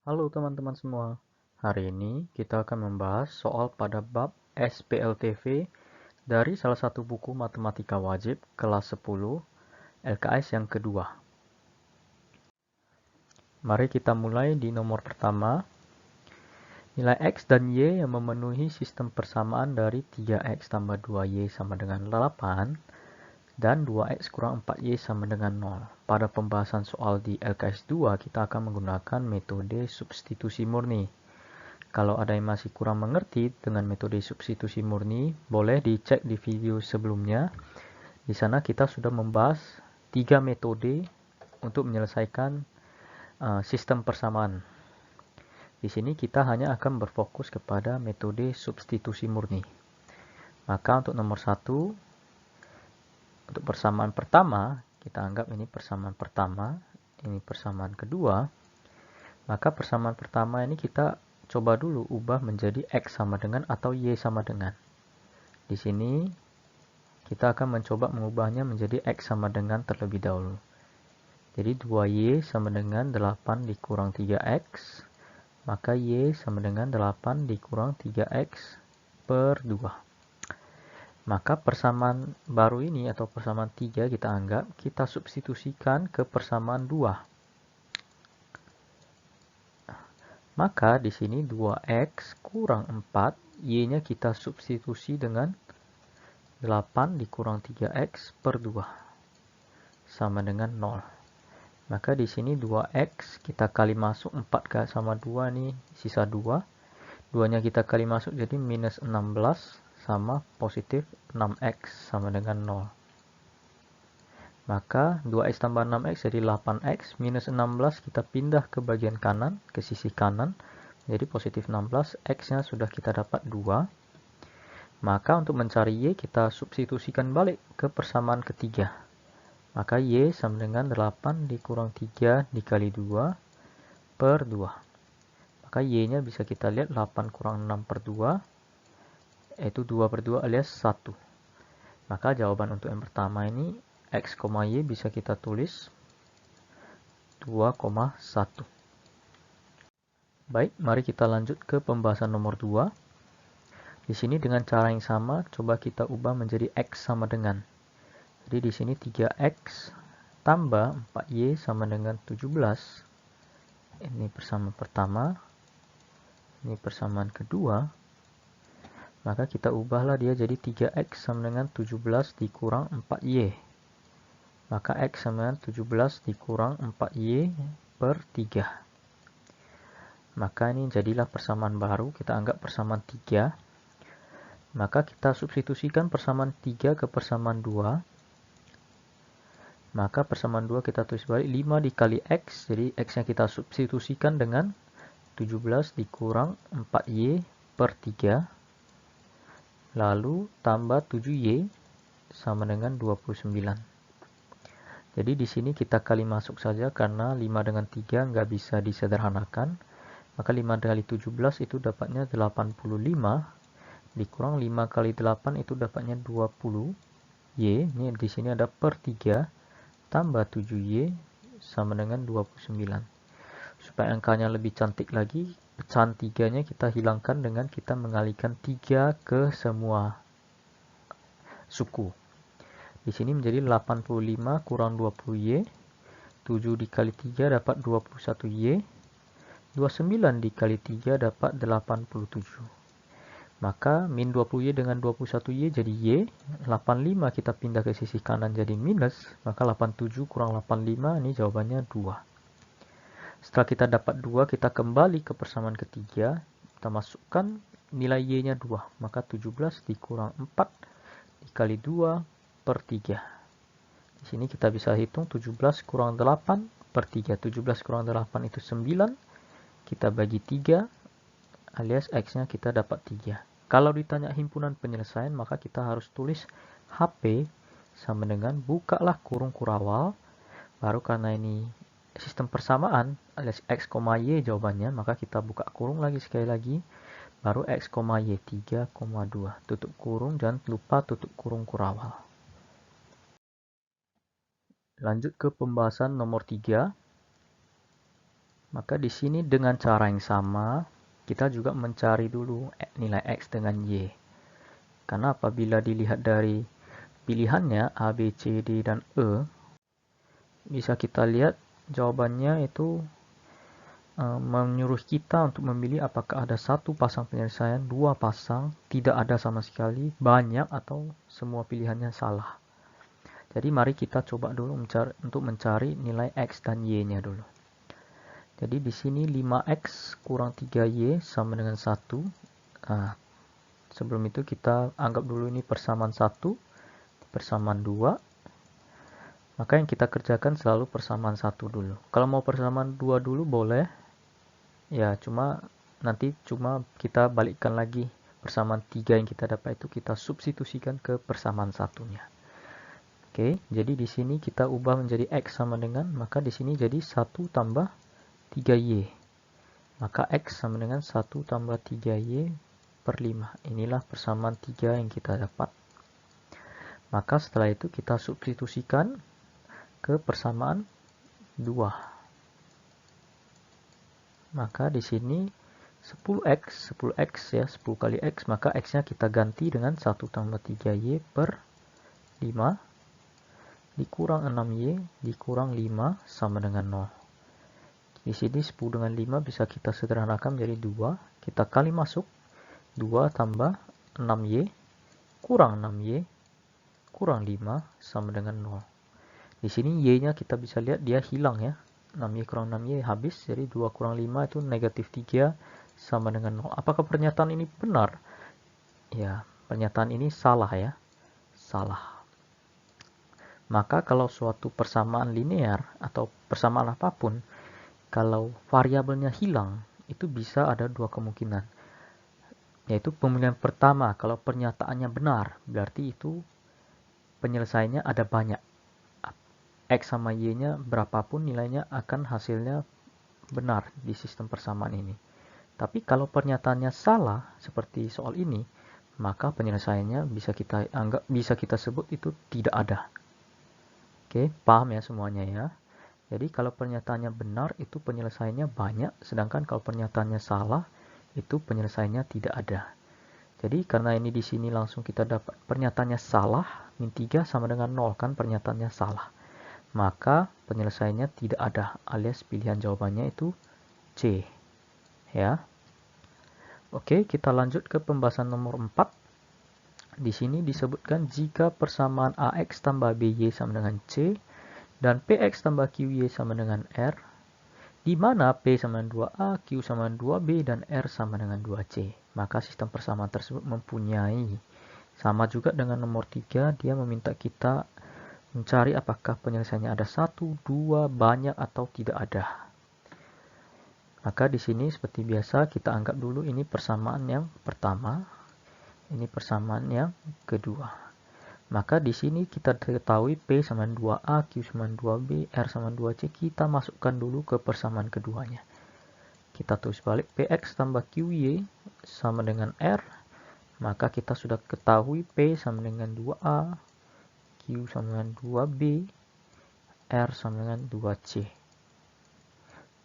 Halo teman-teman semua, hari ini kita akan membahas soal pada bab SPLTV dari salah satu buku matematika wajib kelas 10 LKS yang kedua. Mari kita mulai di nomor pertama. Nilai X dan Y yang memenuhi sistem persamaan dari 3X tambah 2Y sama dengan 8 dan 2X kurang 4Y sama dengan 0. Pada pembahasan soal di LKS 2, kita akan menggunakan metode substitusi murni. Kalau ada yang masih kurang mengerti dengan metode substitusi murni, boleh dicek di video sebelumnya. Di sana kita sudah membahas 3 metode untuk menyelesaikan sistem persamaan. Di sini kita hanya akan berfokus kepada metode substitusi murni. Maka untuk nomor 1, untuk persamaan pertama, kita anggap ini persamaan pertama, ini persamaan kedua. Maka persamaan pertama ini kita coba dulu ubah menjadi X sama dengan atau Y sama dengan. Di sini kita akan mencoba mengubahnya menjadi X sama dengan terlebih dahulu. Jadi 2Y sama dengan 8 dikurang 3X, maka Y sama dengan 8 dikurang 3X per 2. Maka persamaan baru ini atau persamaan 3 kita anggap kita substitusikan ke persamaan 2. Maka di sini 2X kurang 4, Y-nya kita substitusi dengan 8 dikurang 3X per 2 sama dengan 0. Maka di sini 2X kita kali masuk 4 sama 2 nih, sisa 2. 2-nya kita kali masuk jadi minus 16 sama positif 6X sama dengan 0. Maka 2X tambah 6X jadi 8X, minus 16 kita pindah ke bagian kanan, ke sisi kanan, jadi positif 16, X-nya sudah kita dapat 2. Maka untuk mencari Y kita substitusikan balik ke persamaan ketiga. Maka Y sama dengan 8 dikurang 3 dikali 2 per 2. Maka Y-nya bisa kita lihat 8 kurang 6 per 2, yaitu 2 per 2 alias 1. Maka jawaban untuk yang pertama ini X, Y bisa kita tulis 2,1. Baik, mari kita lanjut ke pembahasan nomor 2. Di sini dengan cara yang sama, coba kita ubah menjadi X sama dengan. Jadi di sini 3X tambah 4Y sama dengan 17. Ini persamaan pertama. Ini persamaan kedua. Maka kita ubahlah dia jadi 3X sama dengan 17 dikurang 4Y. Maka X sama dengan 17 dikurang 4Y per 3. Maka ini jadilah persamaan baru. Kita anggap persamaan 3. Maka kita substitusikan persamaan 3 ke persamaan 2. Maka persamaan 2 kita tulis balik 5 dikali X. Jadi X-nya kita substitusikan dengan 17 dikurang 4Y per 3. Lalu tambah 7Y sama dengan 29. Jadi di sini kita kali masuk saja karena 5 dengan 3 nggak bisa disederhanakan. Maka 5 kali 17 itu dapatnya 85. Dikurang 5 kali 8 itu dapatnya 20Y. Ini di sini ada per 3 tambah 7Y sama dengan 29. Supaya angkanya lebih cantik lagi, pecahan 3-nya kita hilangkan dengan kita mengalihkan 3 ke semua suku. Di sini menjadi 85 kurang 20Y. 7 dikali 3 dapat 21Y. 29 dikali 3 dapat 87. Maka min 20Y dengan 21Y jadi Y. 85 kita pindah ke sisi kanan jadi minus. Maka 87 kurang 85 ini jawabannya 2. Setelah kita dapat 2, kita kembali ke persamaan ketiga. Kita masukkan nilai Y-nya 2. Maka 17 dikurang 4 dikali 2 per 3. Di sini kita bisa hitung 17 kurang 8 per 3. 17 kurang 8 itu 9. Kita bagi 3 alias X-nya kita dapat 3. Kalau ditanya himpunan penyelesaian, maka kita harus tulis HP sama dengan bukalah kurung kurawal. Baru karena ini sistem persamaan alias X, Y jawabannya, maka kita buka kurung lagi sekali lagi. Baru X, Y 3,2. Tutup kurung, jangan lupa tutup kurung kurawal. Lanjut ke pembahasan nomor 3. Maka di sini dengan cara yang sama, kita juga mencari dulu nilai X dengan Y. Karena apabila dilihat dari pilihannya A, B, C, D, dan E, bisa kita lihat jawabannya itu menyuruh kita untuk memilih apakah ada satu pasang penyelesaian, dua pasang, tidak ada sama sekali, banyak, atau semua pilihannya salah. Jadi mari kita coba dulu untuk mencari nilai X dan Y-nya dulu. Jadi di sini 5X kurang 3Y sama dengan 1. Nah, sebelum itu kita anggap dulu ini persamaan 1, persamaan 2. Maka yang kita kerjakan selalu persamaan 1 dulu. Kalau mau persamaan 2 dulu boleh. Ya, nanti kita balikkan lagi persamaan 3 yang kita dapat itu kita substitusikan ke persamaan satunya. Oke, jadi di sini kita ubah menjadi X sama dengan, maka di sini jadi 1 tambah 3Y. Maka X sama dengan 1 tambah 3Y per 5. Inilah persamaan 3 yang kita dapat. Maka setelah itu kita substitusikan ke persamaan 2. Maka di sini 10X ya, 10 kali X, maka X-nya kita ganti dengan 1 tambah 3Y per 5 dikurang 6Y dikurang 5 sama dengan 0. Di sini 10 dengan 5 bisa kita sederhanakan menjadi 2. Kita kali masuk 2 tambah 6Y kurang 6Y kurang 5 sama dengan 0. Di sini Y-nya kita bisa lihat dia hilang ya. 6Y kurang 6Y habis, jadi 2 kurang 5 itu negatif 3 sama dengan 0. Apakah pernyataan ini benar? Ya, pernyataan ini salah ya. Salah. Maka kalau suatu persamaan linear atau persamaan apapun, kalau variabelnya hilang, itu bisa ada dua kemungkinan. Yaitu kemungkinan pertama, kalau pernyataannya benar, berarti itu penyelesaiannya ada banyak. X sama Y-nya berapapun nilainya akan hasilnya benar di sistem persamaan ini. Tapi kalau pernyataannya salah, seperti soal ini, maka penyelesaiannya bisa kita sebut itu tidak ada. Oke, paham ya semuanya ya. Jadi kalau pernyataannya benar itu penyelesaiannya banyak, sedangkan kalau pernyataannya salah itu penyelesaiannya tidak ada. Jadi karena ini di sini langsung kita dapat pernyataannya salah, min 3 sama dengan 0 kan pernyataannya salah. Maka penyelesaiannya tidak ada alias pilihan jawabannya itu C. Ya. Oke, kita lanjut ke pembahasan nomor 4. Di sini disebutkan jika persamaan AX tambah BY sama dengan C dan PX tambah QY sama dengan R, di mana P sama dengan 2A, Q sama dengan 2B, dan R sama dengan 2C. Maka sistem persamaan tersebut mempunyai. Sama juga dengan nomor 3, dia meminta kita mencari apakah penyelesaiannya ada 1, 2, banyak, atau tidak ada. Maka di sini seperti biasa kita anggap dulu ini persamaan yang pertama, ini persamaan yang kedua. Maka di sini kita ketahui P sama 2A, Q sama 2B, R sama 2C. Kita masukkan dulu ke persamaan keduanya. Kita tulis balik PX tambah QY sama dengan R. Maka kita sudah ketahui P sama dengan 2A, Q sama dengan 2B, R sama dengan 2C.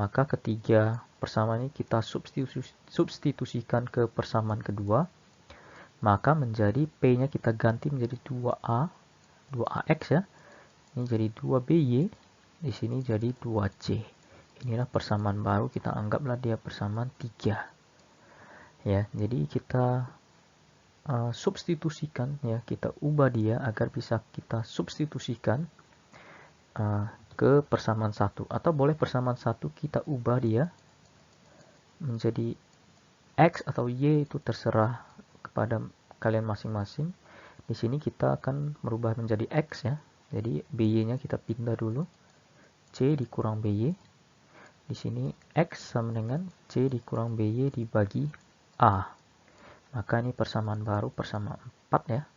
Maka ketiga persamaan ini kita substitusikan ke persamaan kedua. Maka menjadi P-nya kita ganti menjadi 2A, 2AX ya. Ini jadi 2BY, di sini jadi 2C. Inilah persamaan baru, kita anggaplah dia persamaan 3. Ya, jadi kita substitusikan ya, kita ubah dia agar bisa kita substitusikan ke persamaan 1. Atau boleh persamaan 1 kita ubah dia menjadi X atau Y, itu terserah kepada kalian masing-masing. Di sini kita akan merubah menjadi X ya. Jadi BY-nya kita pindah dulu. C dikurang BY. Di sini X sama dengan C dikurang BY dibagi A. Maka ini persamaan baru, persamaan 4 ya.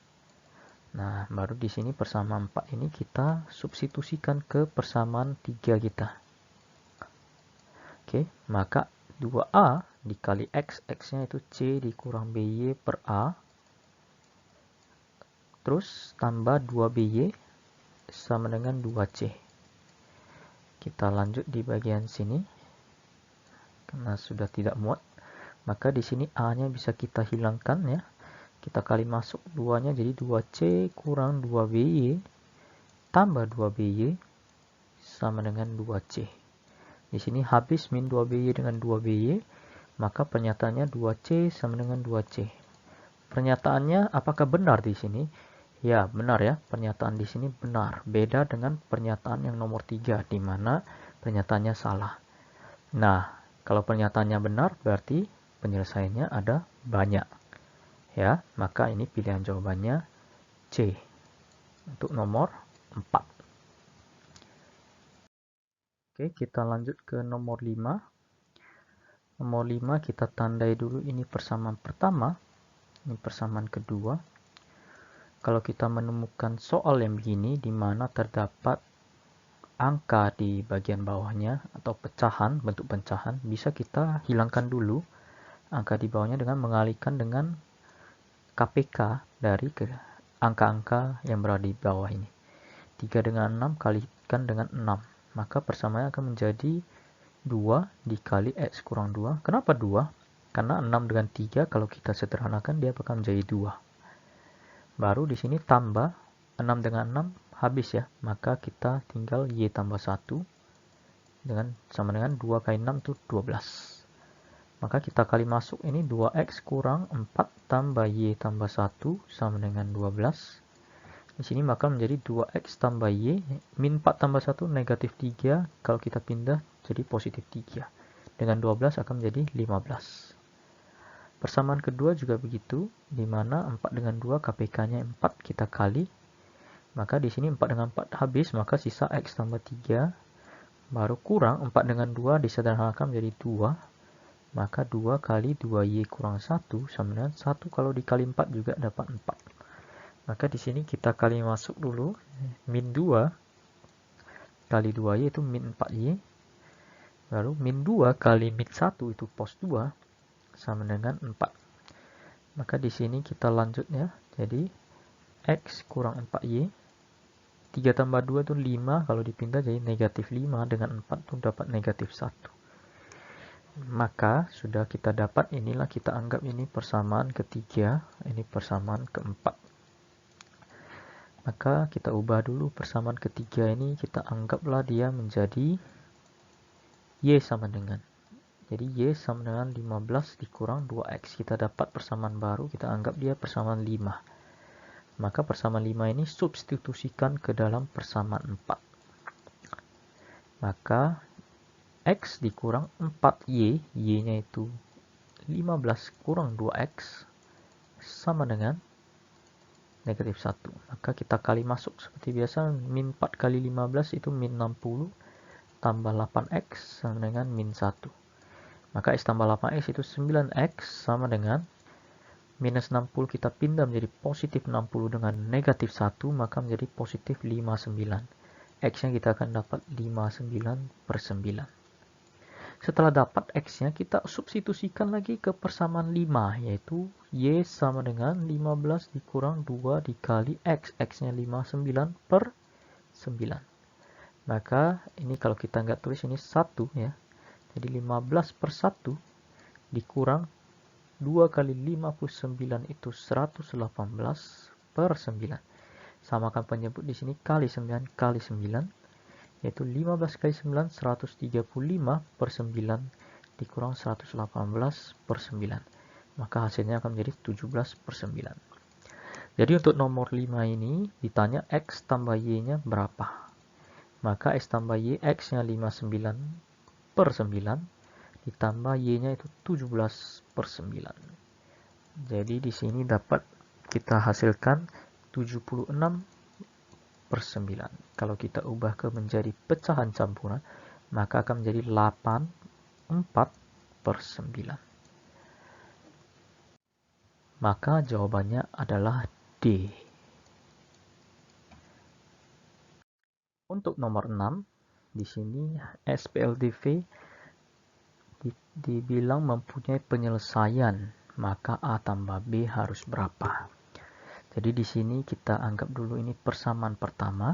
Nah, baru di sini persamaan 4 ini kita substitusikan ke persamaan 3 kita. Oke, maka 2A dikali X, X-nya itu C dikurang BY per A. Terus tambah 2BY sama dengan 2C. Kita lanjut di bagian sini. karena sudah tidak muat. Maka di sini A-nya bisa kita hilangkan ya. Kita kali masuk 2-nya jadi 2C kurang 2BY tambah 2BY sama dengan 2C. Di sini habis min 2BY dengan 2BY, maka pernyataannya 2C sama dengan 2C. Pernyataannya apakah benar di sini? Ya, benar ya. Pernyataan di sini benar. Beda dengan pernyataan yang nomor 3, di mana pernyataannya salah. Nah, kalau pernyataannya benar, berarti penyelesaiannya ada banyak. Ya, maka ini pilihan jawabannya C untuk nomor 4. Oke, kita lanjut ke nomor 5. Nomor 5 kita tandai dulu ini persamaan pertama, ini persamaan kedua. Kalau kita menemukan soal yang begini di mana terdapat angka di bagian bawahnya atau pecahan, bentuk pecahan, bisa kita hilangkan dulu angka di bawahnya dengan mengalihkan dengan KPK dari ke angka-angka yang berada di bawah ini. 3 dengan 6 kalikan dengan 6. Maka persamaannya akan menjadi 2 dikali X kurang 2. Kenapa 2? Karena 6 dengan 3 kalau kita sederhanakan dia akan menjadi 2. Baru di sini tambah 6 dengan 6 habis ya. Maka kita tinggal Y tambah 1 sama dengan 2 kali 6 itu 12. Maka kita kali masuk ini 2X kurang 4 tambah Y tambah 1 sama dengan 12. Di sini maka menjadi 2X tambah Y, min 4 tambah 1 negatif 3, kalau kita pindah jadi positif 3. Dengan 12 akan menjadi 15. Persamaan kedua juga begitu, di mana 4 dengan 2 KPK-nya 4 kita kali. Maka di sini 4 dengan 4 habis, maka sisa X tambah 3, baru kurang 4 dengan 2 disederhanakan menjadi 2. Maka 2 kali 2Y kurang 1 sama dengan 1 kalau dikali 4 juga dapat 4. Maka di sini kita kali masuk dulu, min 2 kali 2Y itu min 4Y. Lalu min 2 kali min 1 itu pos 2 sama dengan 4. Maka di sini kita lanjut ya. Jadi X kurang 4Y. 3 tambah 2 itu 5, kalau dipindah jadi negatif 5, dengan 4 itu dapat negatif 1. Maka sudah kita dapat, inilah kita anggap ini persamaan ketiga, ini persamaan keempat. Maka kita ubah dulu persamaan ketiga ini, kita anggaplah dia menjadi Y sama dengan. Jadi Y sama dengan 15 dikurang 2X. Kita dapat persamaan baru, kita anggap dia persamaan 5. Maka persamaan 5 ini substitusikan ke dalam persamaan 4. Maka X dikurang 4Y, Y-nya itu 15 kurang 2X, sama dengan negatif 1. Maka kita kali masuk seperti biasa, min 4 kali 15 itu min 60, tambah 8X sama dengan min 1. Maka X tambah 8X itu 9X sama dengan minus 60, kita pindah menjadi positif 60 dengan negatif 1, maka menjadi positif 59. X-nya kita akan dapat 59 per 9. Setelah dapat X-nya, kita substitusikan lagi ke persamaan 5, yaitu Y sama dengan 15 dikurang 2 dikali X. X-nya 59 per 9. Maka ini kalau kita nggak tulis ini 1 ya. Jadi 15 per 1 dikurang 2 kali 59 itu 118 per 9. Samakan penyebut di sini kali 9 kali 9. Yaitu 15 kali 9, 135 per 9 dikurang 118 per 9. Maka hasilnya akan menjadi 17 per 9. Jadi untuk nomor 5 ini ditanya X tambah Y-nya berapa. Maka X tambah Y, X-nya 59 per 9, ditambah Y-nya itu 17 per 9. Jadi di sini dapat kita hasilkan 76 per 9. Kalau kita ubah ke menjadi pecahan campuran, maka akan menjadi 84 per 9. Maka jawabannya adalah D. Untuk nomor 6, di sini SPLDV dibilang mempunyai penyelesaian, maka A tambah B harus berapa? Jadi di sini kita anggap dulu ini persamaan pertama.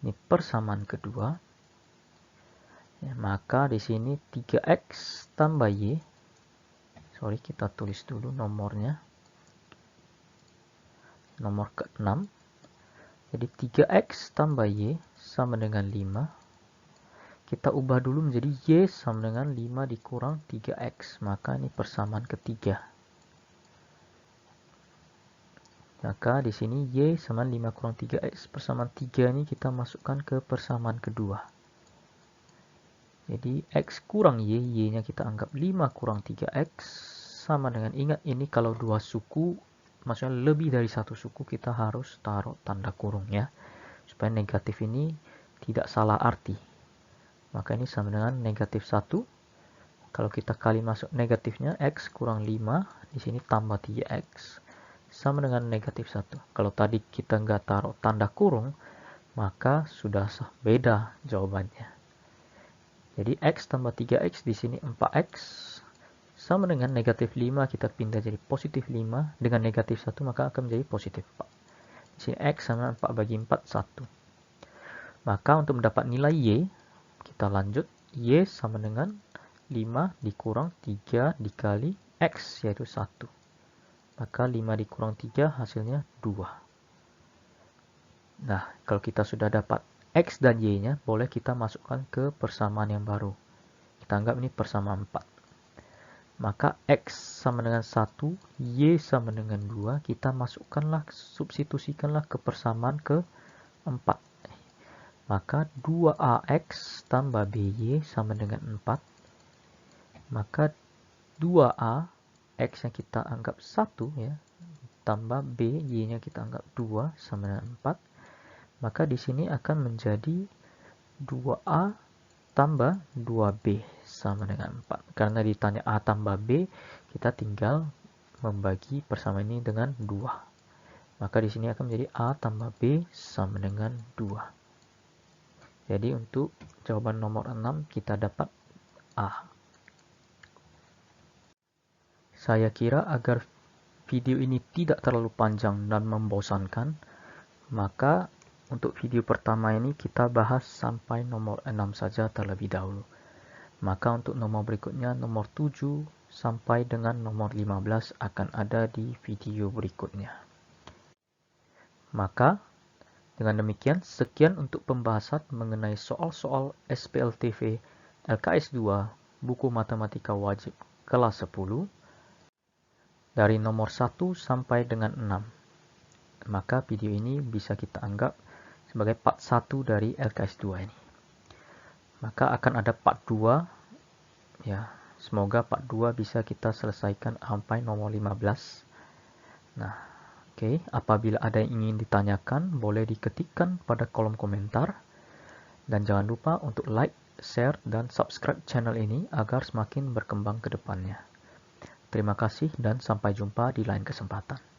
Ini persamaan kedua. Ya, maka di sini 3x tambah y. Sorry, kita tulis dulu nomornya. Nomor ke-6. Jadi 3x tambah y sama dengan 5. Kita ubah dulu menjadi y sama dengan 5 dikurang 3x. Maka ini persamaan ketiga. Maka di sini y sama 5 kurang 3x. Persamaan 3 ini kita masukkan ke persamaan kedua. Jadi x kurang y, y-nya kita anggap 5 kurang 3x. Sama dengan, ingat ini kalau dua suku, maksudnya lebih dari satu suku, kita harus taruh tanda kurung ya. Supaya negatif ini tidak salah arti. Maka ini sama dengan negatif 1. Kalau kita kali masuk negatifnya, x kurang 5, di sini tambah 3x. Sama dengan negatif 1. Kalau tadi kita nggak taruh tanda kurung, maka sudah beda jawabannya. Jadi x tambah 3x di sini 4x. Sama dengan negatif 5, kita pindah jadi positif 5. Dengan negatif 1, maka akan menjadi positif 4. Di sini x sama 4 bagi 4, 1. Maka untuk mendapat nilai y, kita lanjut. Y sama dengan 5 dikurang 3 dikali x, yaitu 1. Maka 5 dikurang 3 hasilnya 2. Nah, kalau kita sudah dapat x dan y-nya, boleh kita masukkan ke persamaan yang baru. Kita anggap ini persamaan 4. Maka x sama dengan 1, y sama dengan 2, kita masukkanlah, substitusikanlah ke persamaan ke-4. Maka 2ax tambah by sama dengan 4. Maka 2a, x yang kita anggap 1 ya, tambah b, y-nya kita anggap 2 sama dengan 4. Maka di sini akan menjadi 2a tambah 2b sama dengan 4. Karena ditanya a tambah b, kita tinggal membagi persamaan ini dengan 2. Maka di sini akan menjadi a tambah b sama dengan 2. Jadi untuk jawaban nomor 6 kita dapat A. Saya kira agar video ini tidak terlalu panjang dan membosankan, maka untuk video pertama ini kita bahas sampai nomor 6 saja terlebih dahulu. Maka untuk nomor berikutnya, nomor 7 sampai dengan nomor 15 akan ada di video berikutnya. Maka dengan demikian, sekian untuk pembahasan mengenai soal-soal SPLTV LKS 2 buku matematika wajib kelas 10 dari nomor 1 sampai dengan 6. Maka video ini bisa kita anggap sebagai part 1 dari LKS 2 ini. Maka akan ada part 2 ya. Semoga part 2 bisa kita selesaikan sampai nomor 15. Nah, oke, apabila ada yang ingin ditanyakan, boleh diketikkan pada kolom komentar. Dan jangan lupa untuk like, share, dan subscribe channel ini agar semakin berkembang ke depannya. Terima kasih dan sampai jumpa di lain kesempatan.